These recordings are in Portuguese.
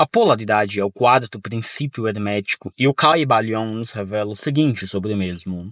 A polaridade é o quarto princípio hermético e o Kybalion nos revela o seguinte sobre o mesmo.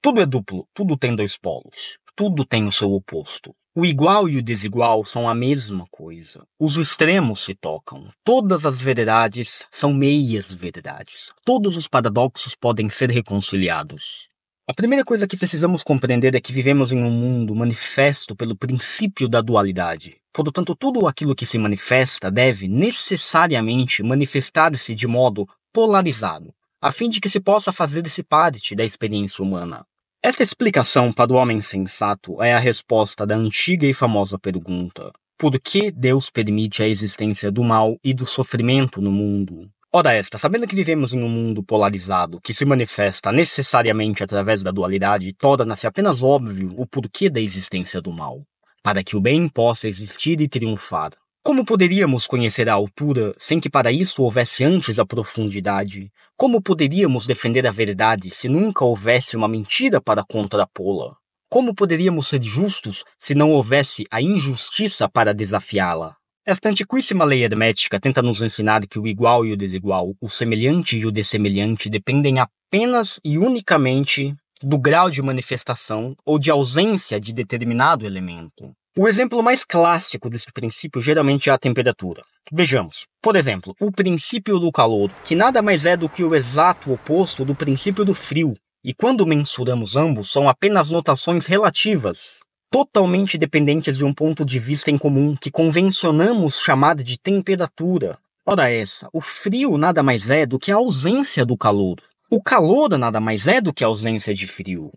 Tudo é duplo, tudo tem dois polos, tudo tem o seu oposto. O igual e o desigual são a mesma coisa. Os extremos se tocam. Todas as verdades são meias verdades. Todos os paradoxos podem ser reconciliados. A primeira coisa que precisamos compreender é que vivemos em um mundo manifesto pelo princípio da dualidade. Portanto, tudo aquilo que se manifesta deve necessariamente manifestar-se de modo polarizado, a fim de que se possa fazer-se parte da experiência humana. Esta explicação para o homem sensato é a resposta da antiga e famosa pergunta: por que Deus permite a existência do mal e do sofrimento no mundo? Ora esta, sabendo que vivemos em um mundo polarizado que se manifesta necessariamente através da dualidade, torna-se apenas óbvio o porquê da existência do mal, para que o bem possa existir e triunfar. Como poderíamos conhecer a altura sem que para isto houvesse antes a profundidade? Como poderíamos defender a verdade se nunca houvesse uma mentira para contrapô-la? Como poderíamos ser justos se não houvesse a injustiça para desafiá-la? Esta antiquíssima lei hermética tenta nos ensinar que o igual e o desigual, o semelhante e o dessemelhante dependem apenas e unicamente do grau de manifestação ou de ausência de determinado elemento. O exemplo mais clássico desse princípio geralmente é a temperatura. Vejamos, por exemplo, o princípio do calor, que nada mais é do que o exato oposto do princípio do frio, e quando mensuramos ambos, são apenas notações relativas, totalmente dependentes de um ponto de vista em comum que convencionamos chamar de temperatura. Ora essa, o frio nada mais é do que a ausência do calor. O calor nada mais é do que a ausência de frio.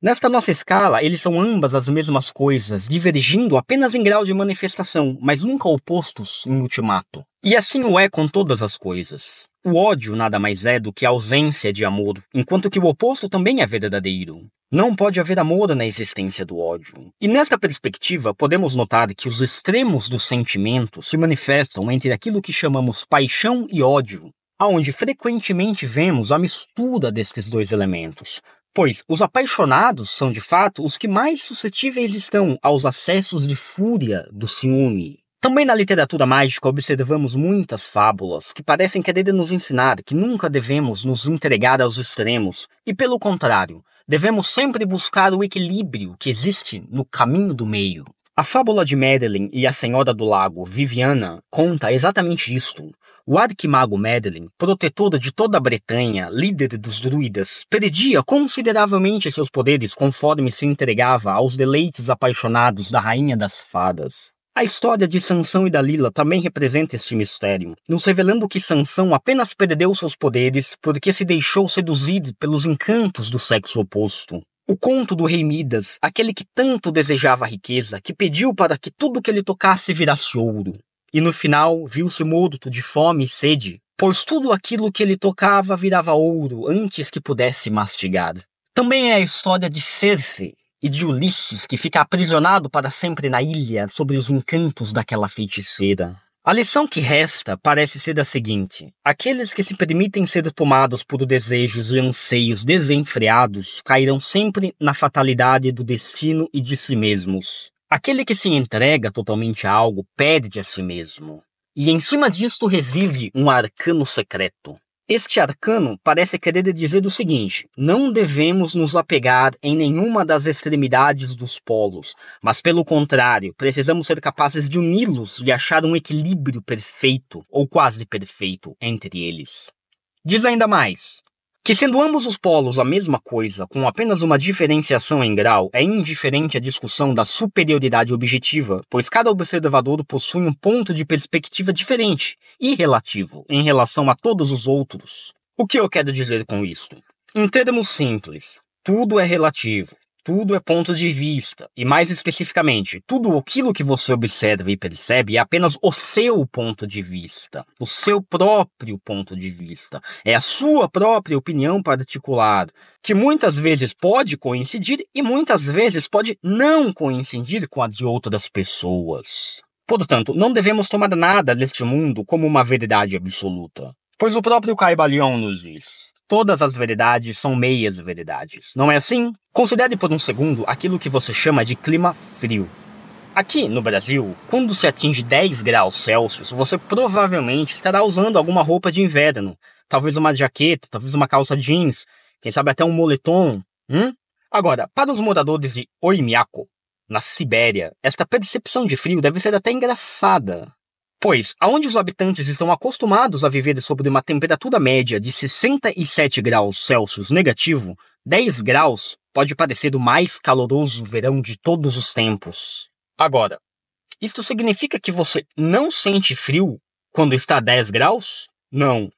Nesta nossa escala, eles são ambas as mesmas coisas, divergindo apenas em grau de manifestação, mas nunca opostos em ultimato. E assim o é com todas as coisas. O ódio nada mais é do que a ausência de amor, enquanto que o oposto também é verdadeiro. Não pode haver amor na existência do ódio. E nesta perspectiva, podemos notar que os extremos do sentimento se manifestam entre aquilo que chamamos paixão e ódio, aonde frequentemente vemos a mistura destes dois elementos, pois os apaixonados são, de fato, os que mais suscetíveis estão aos acessos de fúria do ciúme. Também na literatura mágica observamos muitas fábulas que parecem querer nos ensinar que nunca devemos nos entregar aos extremos e, pelo contrário, devemos sempre buscar o equilíbrio que existe no caminho do meio. A fábula de Merlin e a Senhora do Lago, Viviana, conta exatamente isto. O arquimago Merlin, protetor de toda a Bretanha, líder dos druidas, perdia consideravelmente seus poderes conforme se entregava aos deleites apaixonados da Rainha das Fadas. A história de Sansão e Dalila também representa este mistério, nos revelando que Sansão apenas perdeu seus poderes porque se deixou seduzir pelos encantos do sexo oposto. O conto do rei Midas, aquele que tanto desejava a riqueza, que pediu para que tudo que ele tocasse virasse ouro. E no final viu-se morto de fome e sede, pois tudo aquilo que ele tocava virava ouro antes que pudesse mastigar. Também é a história de Circe e de Ulisses, que fica aprisionado para sempre na ilha sob os encantos daquela feiticeira. A lição que resta parece ser a seguinte: aqueles que se permitem ser tomados por desejos e anseios desenfreados cairão sempre na fatalidade do destino e de si mesmos. Aquele que se entrega totalmente a algo perde a si mesmo. E em cima disto reside um arcano secreto. Este arcano parece querer dizer o seguinte: não devemos nos apegar em nenhuma das extremidades dos polos, mas pelo contrário, precisamos ser capazes de uni-los e achar um equilíbrio perfeito, ou quase perfeito, entre eles. Diz ainda mais, que sendo ambos os polos a mesma coisa, com apenas uma diferenciação em grau, é indiferente a discussão da superioridade objetiva, pois cada observador possui um ponto de perspectiva diferente e relativo em relação a todos os outros. O que eu quero dizer com isto? Em termos simples, tudo é relativo. Tudo é ponto de vista, e mais especificamente, tudo aquilo que você observa e percebe é apenas o seu ponto de vista, o seu próprio ponto de vista. É a sua própria opinião particular, que muitas vezes pode coincidir e muitas vezes pode não coincidir com a de outras pessoas. Portanto, não devemos tomar nada deste mundo como uma verdade absoluta, pois o próprio Kybalion nos diz: todas as verdades são meias verdades. Não é assim? Considere por um segundo aquilo que você chama de clima frio. Aqui no Brasil, quando se atinge 10 graus Celsius, você provavelmente estará usando alguma roupa de inverno. Talvez uma jaqueta, talvez uma calça jeans, quem sabe até um moletom. Agora, para os moradores de Oymyakon, na Sibéria, esta percepção de frio deve ser até engraçada. Pois, aonde os habitantes estão acostumados a viver sob uma temperatura média de 67 graus Celsius negativo, 10 graus pode parecer o mais caloroso verão de todos os tempos. Agora, isto significa que você não sente frio quando está a 10 graus? Não.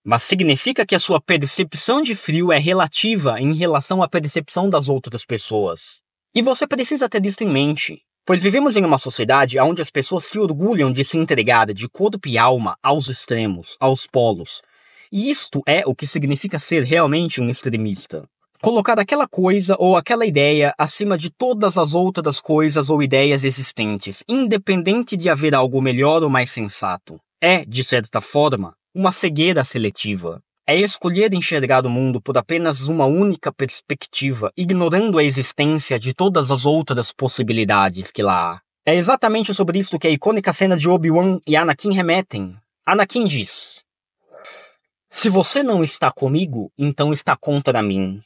Mas significa que a sua percepção de frio é relativa em relação à percepção das outras pessoas. E você precisa ter isso em mente, pois vivemos em uma sociedade onde as pessoas se orgulham de se entregar de corpo e alma aos extremos, aos polos. E isto é o que significa ser realmente um extremista. Colocar aquela coisa ou aquela ideia acima de todas as outras coisas ou ideias existentes, independente de haver algo melhor ou mais sensato. É, de certa forma, uma cegueira seletiva. É escolher enxergar o mundo por apenas uma única perspectiva, ignorando a existência de todas as outras possibilidades que lá há. É exatamente sobre isso que a icônica cena de Obi-Wan e Anakin remetem. Anakin diz: "Se você não está comigo, então está contra mim."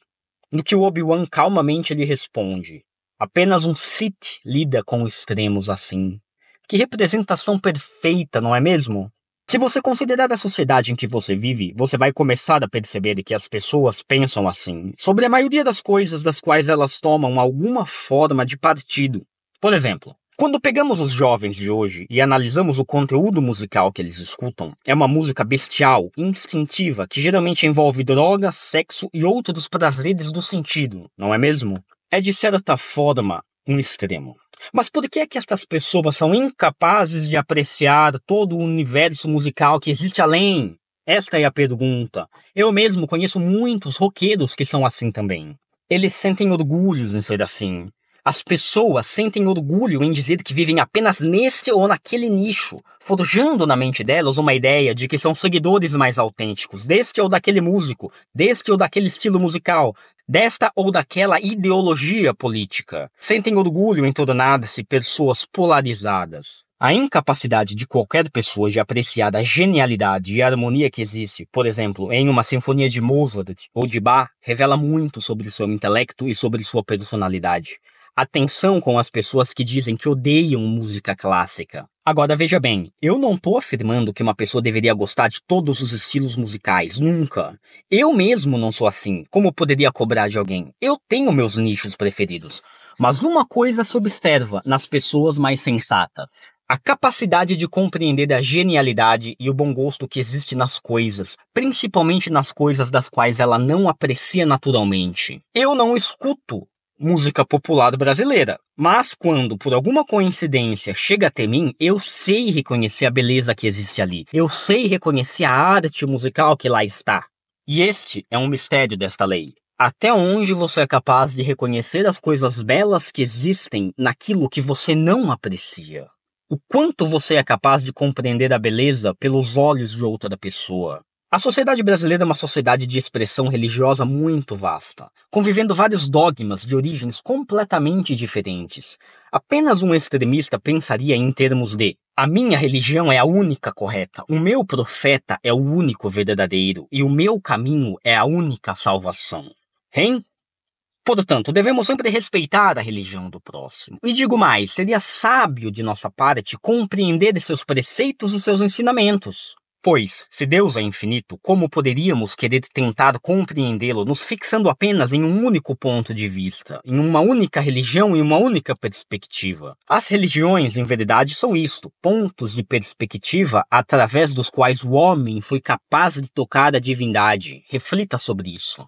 No que o Obi-Wan calmamente lhe responde: "Apenas um Sith lida com extremos assim." Que representação perfeita, não é mesmo? Se você considerar a sociedade em que você vive, você vai começar a perceber que as pessoas pensam assim, sobre a maioria das coisas das quais elas tomam alguma forma de partido. Por exemplo, quando pegamos os jovens de hoje e analisamos o conteúdo musical que eles escutam, é uma música bestial, instintiva, que geralmente envolve droga, sexo e outros prazeres do sentido, não é mesmo? É de certa forma um extremo. Mas por que é que estas pessoas são incapazes de apreciar todo o universo musical que existe além? Esta é a pergunta. Eu mesmo conheço muitos roqueiros que são assim também. Eles sentem orgulho em ser assim. As pessoas sentem orgulho em dizer que vivem apenas neste ou naquele nicho, forjando na mente delas uma ideia de que são seguidores mais autênticos deste ou daquele músico, deste ou daquele estilo musical, desta ou daquela ideologia política. Sentem orgulho em tornar-se pessoas polarizadas. A incapacidade de qualquer pessoa de apreciar a genialidade e a harmonia que existe, por exemplo, em uma sinfonia de Mozart ou de Bach, revela muito sobre seu intelecto e sobre sua personalidade. Atenção com as pessoas que dizem que odeiam música clássica. Agora veja bem, eu não estou afirmando que uma pessoa deveria gostar de todos os estilos musicais, nunca. Eu mesmo não sou assim, como poderia cobrar de alguém? Eu tenho meus nichos preferidos. Mas uma coisa se observa nas pessoas mais sensatas: a capacidade de compreender a genialidade e o bom gosto que existe nas coisas, principalmente nas coisas das quais ela não aprecia naturalmente. Eu não escuto música popular brasileira, mas quando, por alguma coincidência, chega até mim, eu sei reconhecer a beleza que existe ali. Eu sei reconhecer a arte musical que lá está. E este é um mistério desta lei. Até onde você é capaz de reconhecer as coisas belas que existem naquilo que você não aprecia? O quanto você é capaz de compreender a beleza pelos olhos de outra pessoa? A sociedade brasileira é uma sociedade de expressão religiosa muito vasta, convivendo vários dogmas de origens completamente diferentes. Apenas um extremista pensaria em termos de: a minha religião é a única correta, o meu profeta é o único verdadeiro e o meu caminho é a única salvação. Hein? Portanto, devemos sempre respeitar a religião do próximo. E digo mais, seria sábio de nossa parte compreender seus preceitos e seus ensinamentos. Pois, se Deus é infinito, como poderíamos querer tentar compreendê-lo nos fixando apenas em um único ponto de vista, em uma única religião e uma única perspectiva? As religiões, em verdade, são isto, pontos de perspectiva através dos quais o homem foi capaz de tocar a divindade. Reflita sobre isso.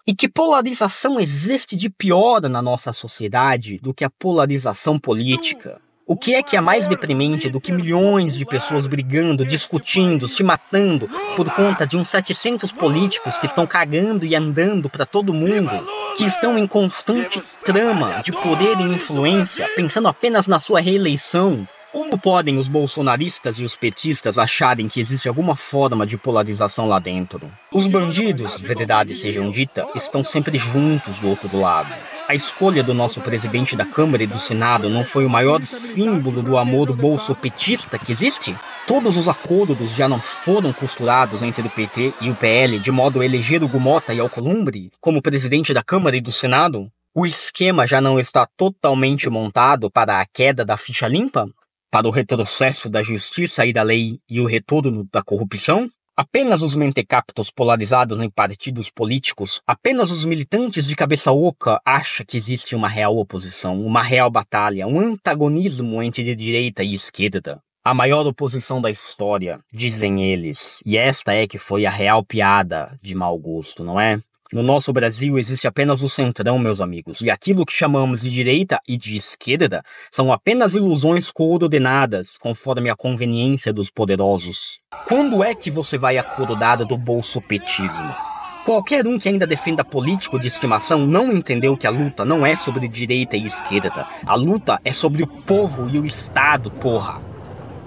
E que polarização existe de pior na nossa sociedade do que a polarização política? O que é mais deprimente do que milhões de pessoas brigando, discutindo, se matando por conta de uns 700 políticos que estão cagando e andando para todo mundo, que estão em constante trama de poder e influência, pensando apenas na sua reeleição? Como podem os bolsonaristas e os petistas acharem que existe alguma forma de polarização lá dentro? Os bandidos, verdade sejam dita, estão sempre juntos do outro lado. A a escolha do nosso presidente da Câmara e do Senado não foi o maior símbolo do amor bolsopetista que existe? Todos os acordos já não foram costurados entre o PT e o PL de modo a eleger o Gumota e Alcolumbre como presidente da Câmara e do Senado? O esquema já não está totalmente montado para a queda da ficha limpa? Para o retrocesso da justiça e da lei e o retorno da corrupção? Apenas os mentecaptos polarizados em partidos políticos, apenas os militantes de cabeça oca acham que existe uma real oposição, uma real batalha, um antagonismo entre direita e esquerda. A maior oposição da história, dizem eles, e esta é que foi a real piada de mau gosto, não é? No nosso Brasil existe apenas o centrão, meus amigos, e aquilo que chamamos de direita e de esquerda são apenas ilusões coordenadas conforme a conveniência dos poderosos. Quando é que você vai acordar do bolsopetismo? Qualquer um que ainda defenda político de estimação não entendeu que a luta não é sobre direita e esquerda. A luta é sobre o povo e o Estado, porra.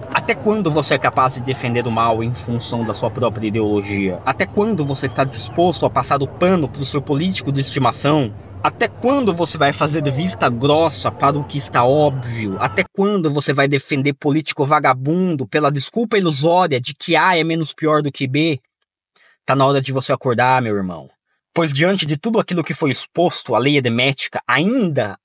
Até quando você é capaz de defender o mal em função da sua própria ideologia? Até quando você está disposto a passar o pano para o seu político de estimação? Até quando você vai fazer vista grossa para o que está óbvio? Até quando você vai defender político vagabundo pela desculpa ilusória de que A é menos pior do que B? Tá na hora de você acordar, meu irmão. Pois diante de tudo aquilo que foi exposto, a lei edmética ainda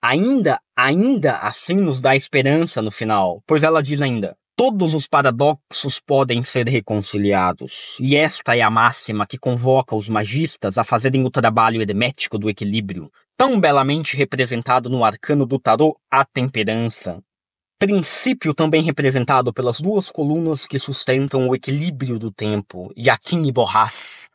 assim nos dá esperança no final. Pois ela diz ainda: todos os paradoxos podem ser reconciliados, e esta é a máxima que convoca os magistas a fazerem o trabalho hermético do equilíbrio, tão belamente representado no arcano do tarô, a temperança. Princípio também representado pelas duas colunas que sustentam o equilíbrio do tempo, Yaquim e Borrás.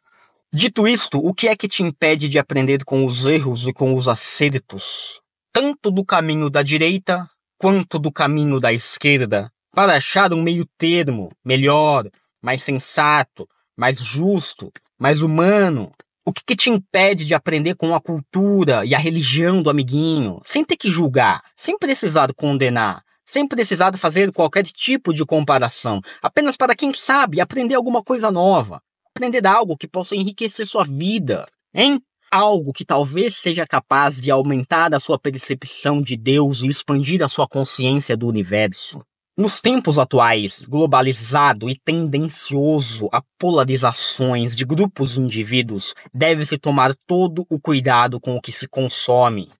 Dito isto, o que é que te impede de aprender com os erros e com os acertos, tanto do caminho da direita quanto do caminho da esquerda, para achar um meio termo, melhor, mais sensato, mais justo, mais humano? O que te impede de aprender com a cultura e a religião do amiguinho, sem ter que julgar, sem precisar condenar, sem precisar fazer qualquer tipo de comparação, apenas para, quem sabe, aprender alguma coisa nova, aprender algo que possa enriquecer sua vida, hein? Algo que talvez seja capaz de aumentar a sua percepção de Deus e expandir a sua consciência do universo. Nos tempos atuais, globalizado e tendencioso a polarizações de grupos de indivíduos, deve-se tomar todo o cuidado com o que se consome.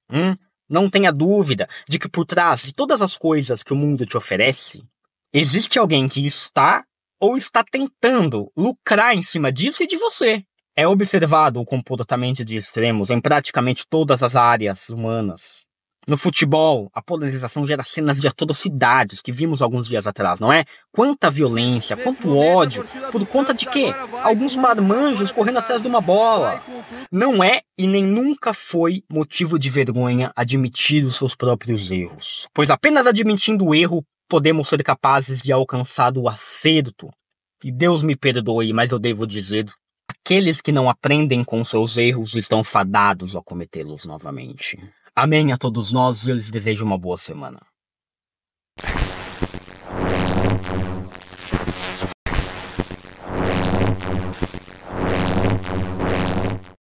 Não tenha dúvida de que por trás de todas as coisas que o mundo te oferece, existe alguém que está ou está tentando lucrar em cima disso e de você. É observado o comportamento de extremos em praticamente todas as áreas humanas. No futebol, a polarização gera cenas de atrocidades que vimos alguns dias atrás, não é? Quanta violência, quanto ódio, por conta de quê? Alguns marmanjos correndo atrás de uma bola. Não é e nem nunca foi motivo de vergonha admitir os seus próprios erros, pois apenas admitindo o erro podemos ser capazes de alcançar o acerto. E Deus me perdoe, mas eu devo dizer: aqueles que não aprendem com seus erros estão fadados a cometê-los novamente. Amém a todos nós e eu lhes desejo uma boa semana.